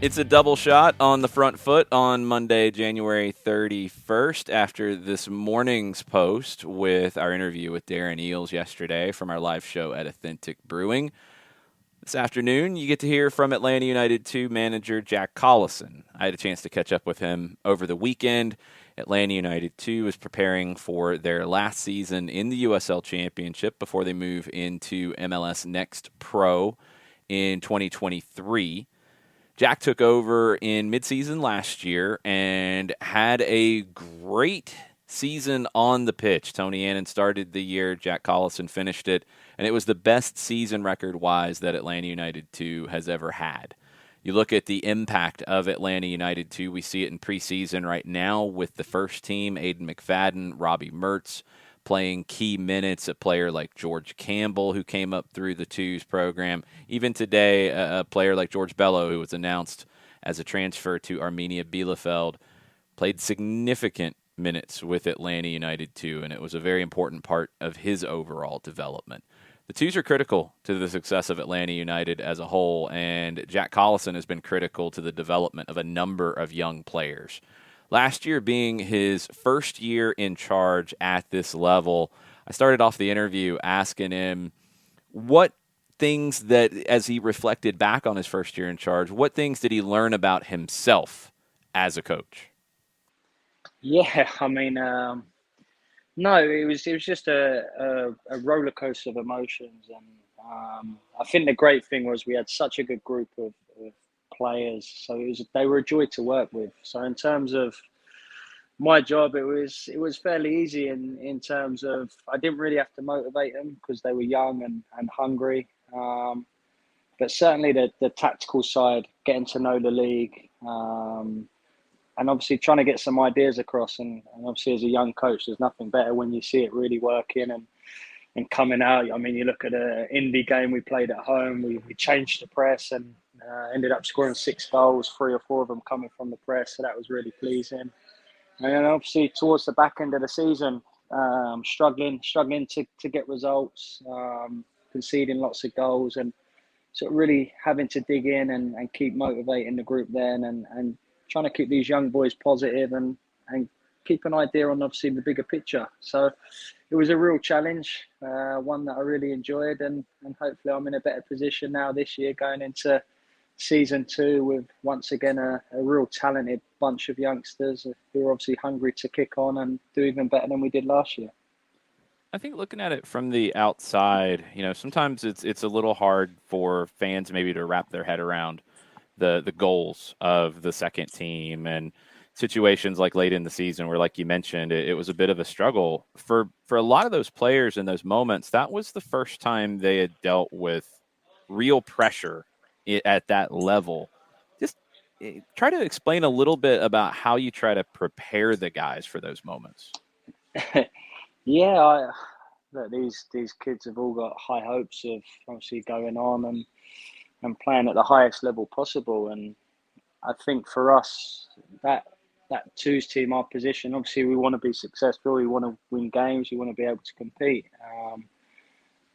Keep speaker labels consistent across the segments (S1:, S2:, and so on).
S1: It's a double shot on the front foot on Monday, January 31st, after this morning's post with our interview with Darren Eales yesterday from our live show at Authentic Brewing. This afternoon, you get to hear from Atlanta United 2 manager Jack Collison. I had a chance to catch up with him over the weekend. Atlanta United 2 is preparing for their last season in the USL Championship before they move into MLS Next Pro in 2023. Jack took over in midseason last year and had a great season on the pitch. Tony Annan started the year, Jack Collison finished it, and it was the best season record-wise that Atlanta United 2 has ever had. You look at the impact of Atlanta United 2, we see it in preseason right now with the first team, Aiden McFadden, Robbie Mertz, playing key minutes, a player like George Campbell, who came up through the twos program. Even today, a player like George Bello, who was announced as a transfer to Arminia Bielefeld, played significant minutes with Atlanta United 2, and it was a very important part of his overall development. The twos are critical to the success of Atlanta United as a whole, and Jack Collison has been critical to the development of a number of young players. Last year being his first year in charge at this level, I started off the interview asking him what things that, as he reflected back on his first year in charge, what things did he learn about himself as a coach?
S2: Yeah, no, it was just a roller coaster of emotions, and I think the great thing was we had such a good group of players, so they were a joy to work with. So in terms of my job, it was fairly easy in terms of I didn't really have to motivate them because they were young and hungry. But certainly the tactical side, getting to know the league, and obviously trying to get some ideas across. And obviously as a young coach, there's nothing better when you see it really working and coming out. I mean, you look at an indie game we played at home, we changed the press and ended up scoring 6 goals, 3 or 4 of them coming from the press. So that was really pleasing. And then obviously towards the back end of the season, struggling to get results, conceding lots of goals, and sort of really having to dig in and keep motivating the group then, and trying to keep these young boys positive and keep an idea on obviously the bigger picture. So it was a real challenge, one that I really enjoyed, and hopefully I'm in a better position now this year going into season 2 with once again a real talented bunch of youngsters who are obviously hungry to kick on and do even better than we did last year.
S1: I think looking at it from the outside, sometimes it's a little hard for fans maybe to wrap their head around the goals of the second team and situations like late in the season where, like you mentioned, it was a bit of a struggle for a lot of those players in those moments. That was the first time they had dealt with real pressure at that level. Just try to explain a little bit about how you try to prepare the guys for those moments.
S2: Yeah, look, these kids have all got high hopes of obviously going on and playing at the highest level possible. And I think for us, that twos team, our position, obviously we want to be successful, we want to win games, we want to be able to compete.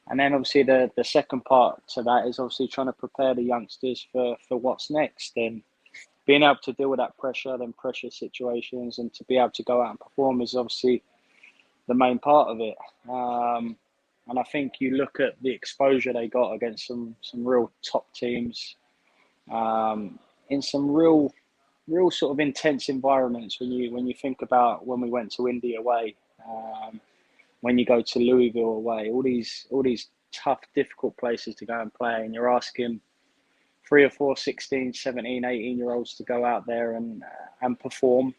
S2: And then obviously the second part to that is obviously trying to prepare the youngsters for what's next, and being able to deal with that pressure, then pressure situations, and to be able to go out and perform is obviously the main part of it. And I think you look at the exposure they got against some real top teams, in some real sort of intense environments. When you think about when we went to India away, when you go to Louisville away, all these tough, difficult places to go and play, and you're asking 3 or 4 16, 17, 18-year-olds to go out there and perform.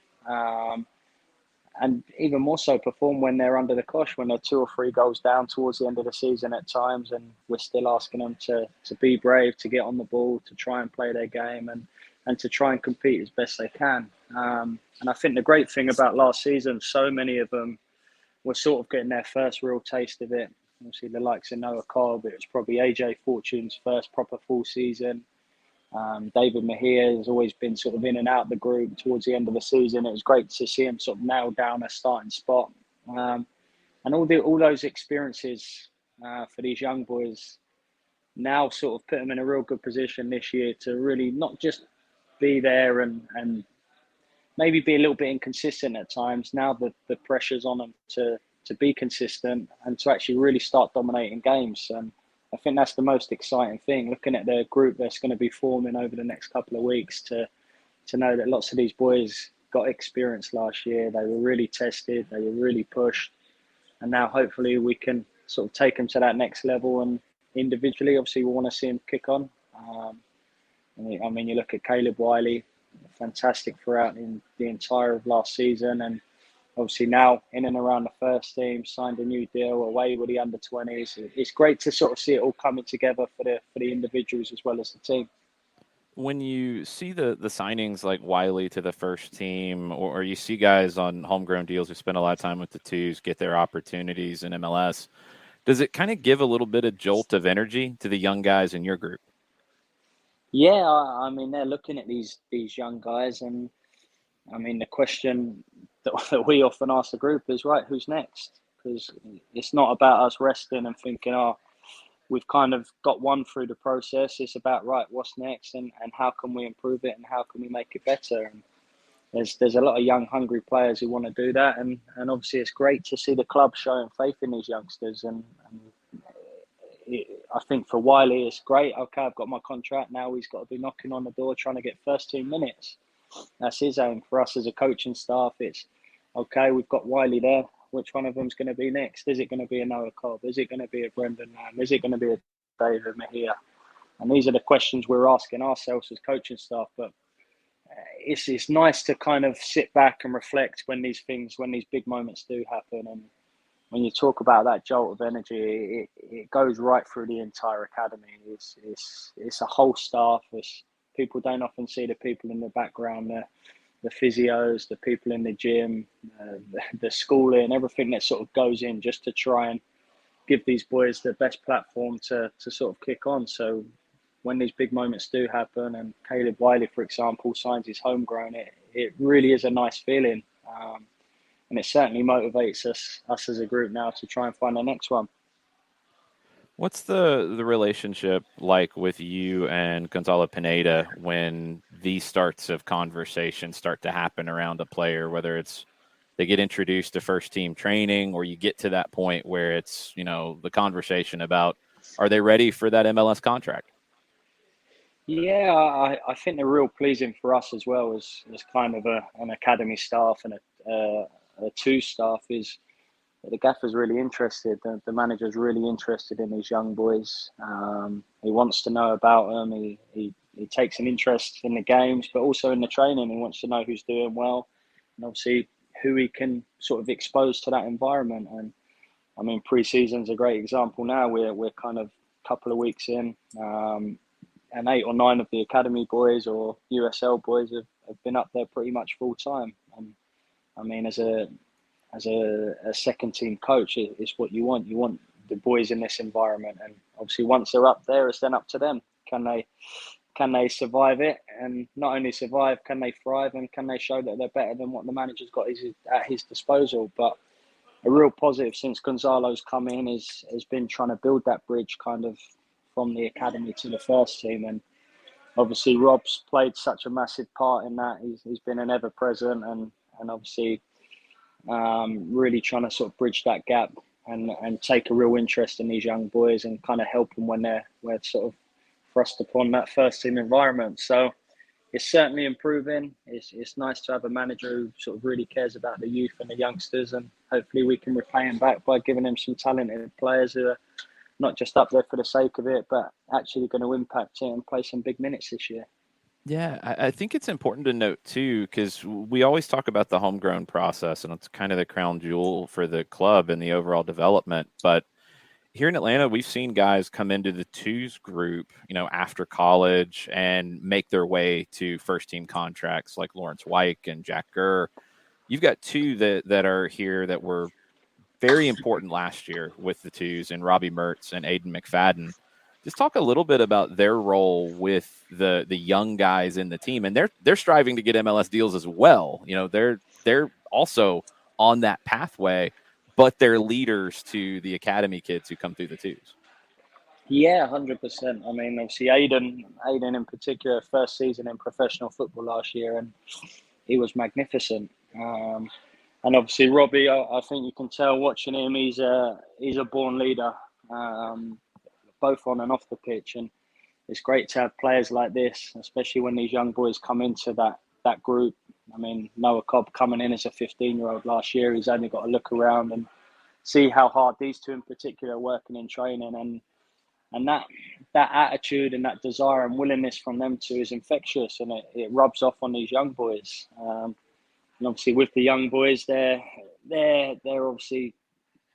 S2: And even more so perform when they're under the cosh, when they're 2 or 3 goals down towards the end of the season at times, and we're still asking them to be brave, to get on the ball, to try and play their game, and to try and compete as best they can. And I think the great thing about last season, so many of them were sort of getting their first real taste of it. Obviously, the likes of Noah Cobb, it was probably AJ Fortune's first proper full season. David Mejia has always been sort of in and out of the group towards the end of the season. It was great to see him sort of nail down a starting spot. And all those experiences for these young boys now sort of put them in a real good position this year to really not just be there and maybe be a little bit inconsistent at times. Now the pressure's on them to be consistent and to actually really start dominating games. And I think that's the most exciting thing, looking at the group that's going to be forming over the next couple of weeks, to know that lots of these boys got experience last year. They were really tested, they were really pushed, and now hopefully we can sort of take them to that next level. And individually, obviously, we want to see them kick on. I mean, you look at Caleb Wiley, fantastic throughout in the entire of last season, and obviously now in and around the first team, signed a new deal away with the under-20s. It's great to sort of see it all coming together for the individuals as well as the team.
S1: When you see the signings like Wiley to the first team, or you see guys on homegrown deals who spend a lot of time with the twos get their opportunities in MLS, does it kind of give a little bit of jolt of energy to the young guys in your group?
S2: Yeah, I mean, they're looking at these young guys, and I mean, the question that we often ask the group is, right, who's next? Because it's not about us resting and thinking, oh, we've kind of got one through the process. It's about, right, what's next, and how can we improve it, and how can we make it better? And there's a lot of young, hungry players who want to do that, and obviously it's great to see the club showing faith in these youngsters. And I think for Wiley, it's great. Okay, I've got my contract now. He's got to be knocking on the door, trying to get first team minutes. That's his aim. For us as a coaching staff, it's okay. We've got Wiley there. Which one of them's going to be next? Is it going to be a Noah Cobb? Is it going to be a Brendan Lamb? Is it going to be a David Mejia? And these are the questions we're asking ourselves as coaching staff. But it's nice to kind of sit back and reflect when these big moments do happen. And when you talk about that jolt of energy, it goes right through the entire academy. It's a whole staff. People don't often see the people in the background, the physios, the people in the gym, the schooling, everything that sort of goes in just to try and give these boys the best platform to sort of kick on. So when these big moments do happen, and Caleb Wiley, for example, signs his homegrown, it really is a nice feeling. And it certainly motivates us as a group now to try and find the next one.
S1: What's the relationship like with you and Gonzalo Pineda when these starts of conversation start to happen around a player, whether it's they get introduced to first team training or you get to that point where it's, the conversation about, are they ready for that MLS contract?
S2: Yeah, I think they're real pleasing for us as well as kind of an academy staff and a two staff is the gaffer's really interested. The manager's really interested in these young boys. He wants to know about them. He takes an interest in the games, but also in the training. He wants to know who's doing well, and obviously who he can sort of expose to that environment. And I mean, pre-season's a great example. Now we're kind of a couple of weeks in, and 8 or 9 of the academy boys or USL boys have been up there pretty much full time. And I mean, as a second team coach, it's what you want. You want the boys in this environment, and obviously once they're up there, it's then up to them. Can they survive it? And not only survive, can they thrive, and can they show that they're better than what the manager's got at his disposal? But a real positive since Gonzalo's come in has been trying to build that bridge kind of from the academy to the first team. And obviously Rob's played such a massive part in that. He's been an ever present and obviously really trying to sort of bridge that gap and take a real interest in these young boys and kind of help them when we're sort of thrust upon that first team environment. So it's certainly improving. It's nice to have a manager who sort of really cares about the youth and the youngsters, and hopefully we can repay him back by giving him some talented players who are not just up there for the sake of it, but actually going to impact it and play some big minutes this year.
S1: Yeah, I think it's important to note too, because we always talk about the homegrown process, and it's kind of the crown jewel for the club and the overall development. But here in Atlanta, we've seen guys come into the twos group, after college and make their way to first team contracts like Lawrence Wyke and Jack Gurr. You've got two that are here that were very important last year with the twos, and Robbie Mertz and Aiden McFadden. Just talk a little bit about their role with the young guys in the team, and they're striving to get MLS deals as well. They're also on that pathway, but they're leaders to the academy kids who come through the twos.
S2: Yeah, 100%. I mean, obviously, Aiden in particular, first season in professional football last year, and he was magnificent. And obviously, Robbie, I think you can tell watching him, he's a born leader, um, both on and off the pitch. And it's great to have players like this, especially when these young boys come into that group. I mean, Noah Cobb coming in as a 15-year-old last year, he's only got to look around and see how hard these two in particular are working in training, and that attitude and that desire and willingness from them two is infectious, and it rubs off on these young boys. And obviously, with the young boys, they're obviously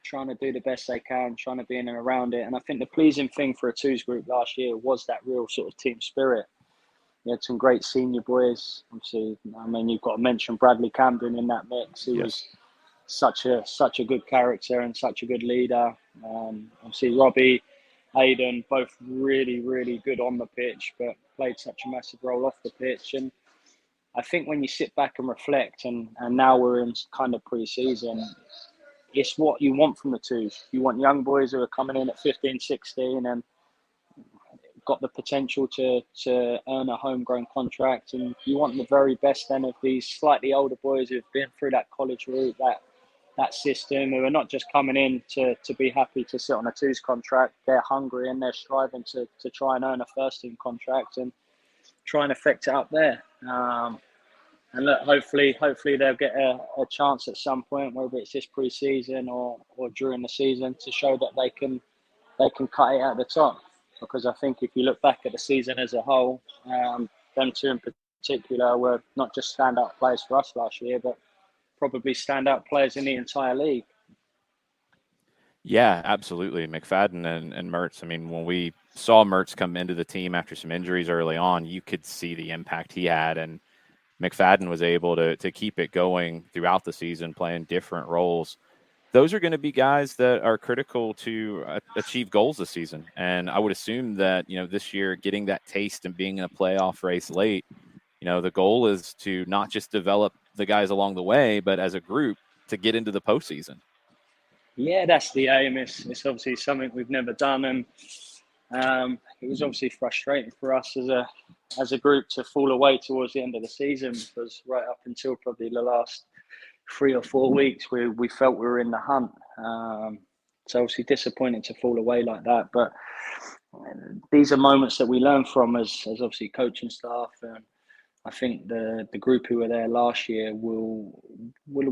S2: trying to do the best they can, trying to be in and around it. And I think the pleasing thing for a twos group last year was that real sort of team spirit. You had some great senior boys. Obviously, I mean, you've got to mention Bradley Camden in that mix. He was such a good character and such a good leader. Obviously, Robbie, Hayden, both really, really good on the pitch, but played such a massive role off the pitch. And I think when you sit back and reflect, and now we're in kind of pre-season, it's what you want from the twos. You want young boys who are coming in at 15, 16 and got the potential to earn a homegrown contract. And you want the very best then of these slightly older boys who've been through that college route, that system, who are not just coming in to be happy to sit on a twos contract. They're hungry and they're striving to try and earn a first team contract and try and affect it up there. And look, hopefully they'll get a chance at some point, whether it's this pre-season or during the season, to show that they can cut it at the top. Because I think if you look back at the season as a whole, them two in particular were not just standout players for us last year, but probably standout players in the entire league.
S1: Yeah, absolutely. McFadden and Mertz. I mean, when we saw Mertz come into the team after some injuries early on, you could see the impact he had. And McFadden was able to keep it going throughout the season, playing different roles. Those are going to be guys that are critical to achieve goals this season. And I would assume that, this year, getting that taste and being in a playoff race late, the goal is to not just develop the guys along the way, but as a group to get into the postseason.
S2: Yeah, that's the aim. It's obviously something we've never done, and it was obviously frustrating for us as a group to fall away towards the end of the season, because right up until probably the last 3 or 4 weeks, we felt we were in the hunt. So obviously disappointing to fall away like that, but these are moments that we learn from as obviously coaching staff, and I think the group who were there last year will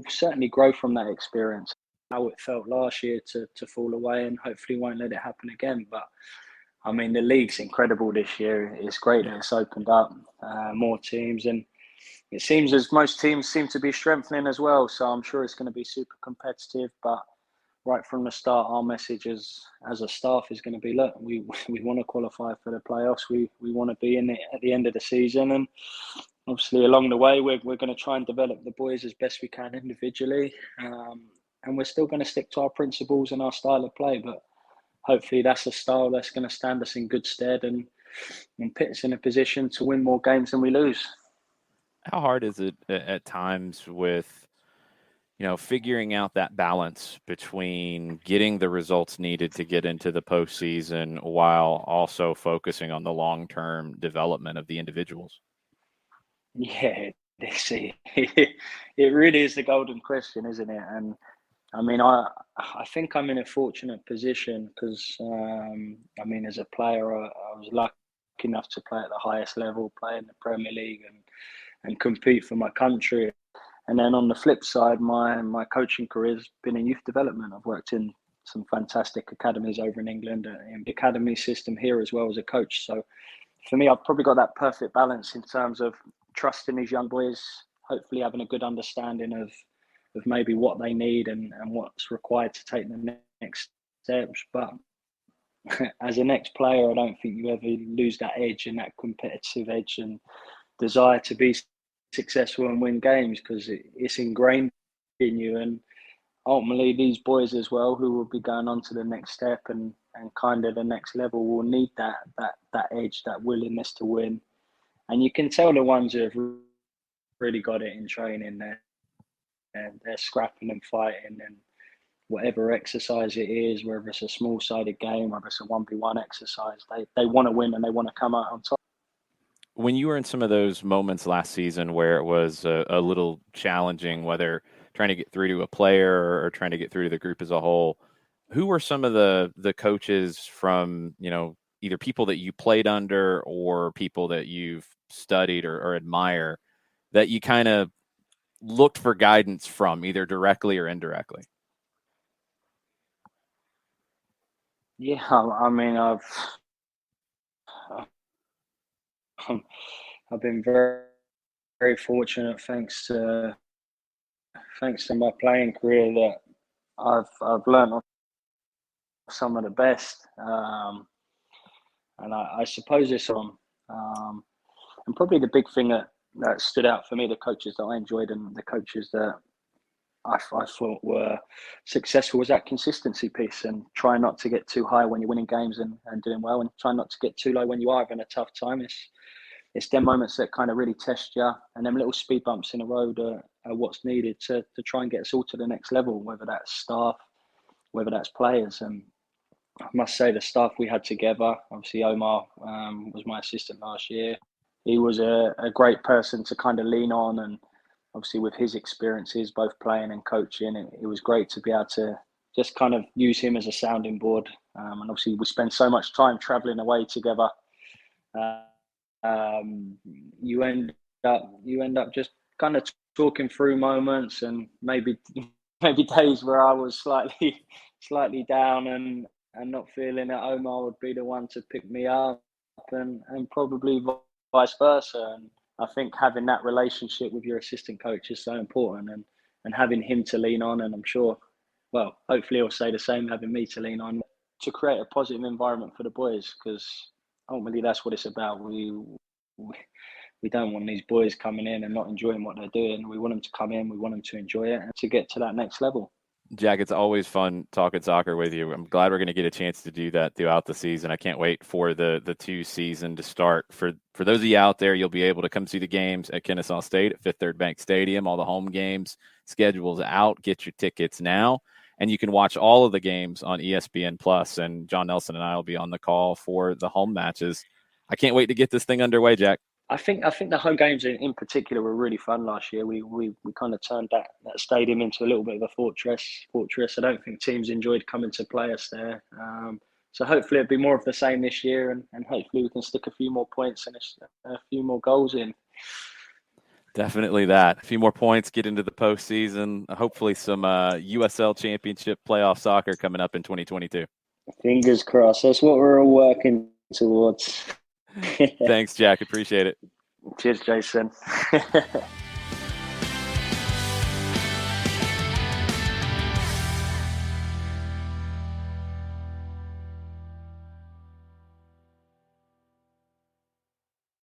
S2: certainly grow from that experience. How it felt last year to fall away, and hopefully won't let it happen again. But I mean, the league's incredible this year. It's great that it's opened up, more teams, and it seems as most teams seem to be strengthening as well. So I'm sure it's going to be super competitive. But right from the start, our message as a staff is going to be: look, we want to qualify for the playoffs. We want to be in it at the end of the season, and obviously along the way, we're going to try and develop the boys as best we can individually. And we're still going to stick to our principles and our style of play, but hopefully that's a style that's going to stand us in good stead and put us in a position to win more games than we lose.
S1: How hard is it at times with, figuring out that balance between getting the results needed to get into the postseason while also focusing on the long-term development of the individuals?
S2: Yeah, it really is the golden question, isn't it? And I mean, I think I'm in a fortunate position because, I mean, as a player, I was lucky enough to play at the highest level, play in the Premier League and compete for my country. And then on the flip side, my coaching career has been in youth development. I've worked in some fantastic academies over in England, in the academy system here as well as a coach. So for me, I've probably got that perfect balance in terms of trusting these young boys, hopefully having a good understanding of maybe what they need and what's required to take the next steps. But as an ex-player, I don't think you ever lose that edge and that competitive edge and desire to be successful and win games, because it's ingrained in you. And ultimately, these boys as well, who will be going on to the next step and kind of the next level, will need that edge, that willingness to win. And you can tell the ones who have really got it in training, they're scrapping and fighting, and whatever exercise it is, whether it's a small-sided game, whether it's a 1v1 exercise, they want to win and they want to come out on top.
S1: When you were in some of those moments last season where it was a little challenging, whether trying to get through to a player or trying to get through to the group as a whole, who were some of the coaches from, either people that you played under or people that you've studied or admire that you kind of looked for guidance from, either directly or indirectly?
S2: Yeah, I mean, I've been very, very fortunate thanks to my playing career that I've learned some of the best, and I suppose it's on. And probably the big thing that stood out for me, the coaches that I enjoyed and the coaches that I thought were successful, was that consistency piece and try not to get too high when you're winning games and doing well, and try not to get too low when you are having a tough time. It's them moments that kind of really test you, and them little speed bumps in the road are what's needed to try and get us all to the next level, whether that's staff, whether that's players. And I must say the staff we had together, obviously Omar was my assistant last year. He was a great person to kind of lean on, and obviously with his experiences, both playing and coaching, it was great to be able to just kind of use him as a sounding board. And obviously we spend so much time traveling away together. Um, you end up just kind of talking through moments, and maybe days where I was slightly down and not feeling it. Omar would be the one to pick me up, and probably vice versa. And I think having that relationship with your assistant coach is so important, and having him to lean on, and I'm sure, well, hopefully he'll say the same, having me to lean on, to create a positive environment for the boys, because ultimately that's what it's about. We don't want these boys coming in and not enjoying what they're doing. We want them to come in, we want them to enjoy it and to get to that next level.
S1: Jack, it's always fun talking soccer with you. I'm glad we're going to get a chance to do that throughout the season. I can't wait for the two season to start. For those of you out there, you'll be able to come see the games at Kennesaw State at Fifth Third Bank Stadium. All the home games, schedule's out. Get your tickets now. And you can watch all of the games on ESPN Plus. And John Nelson and I will be on the call for the home matches. I can't wait to get this thing underway, Jack.
S2: I think the home games in particular were really fun last year. We kind of turned that stadium into a little bit of a fortress. I don't think teams enjoyed coming to play us there. So hopefully it'll be more of the same this year, and hopefully we can stick a few more points and a few more goals in.
S1: Definitely that. A few more points, get into the postseason. Hopefully some USL Championship playoff soccer coming up in 2022.
S2: Fingers crossed. That's what we're all working towards.
S1: Thanks, Jack. Appreciate it.
S2: Cheers, Jason.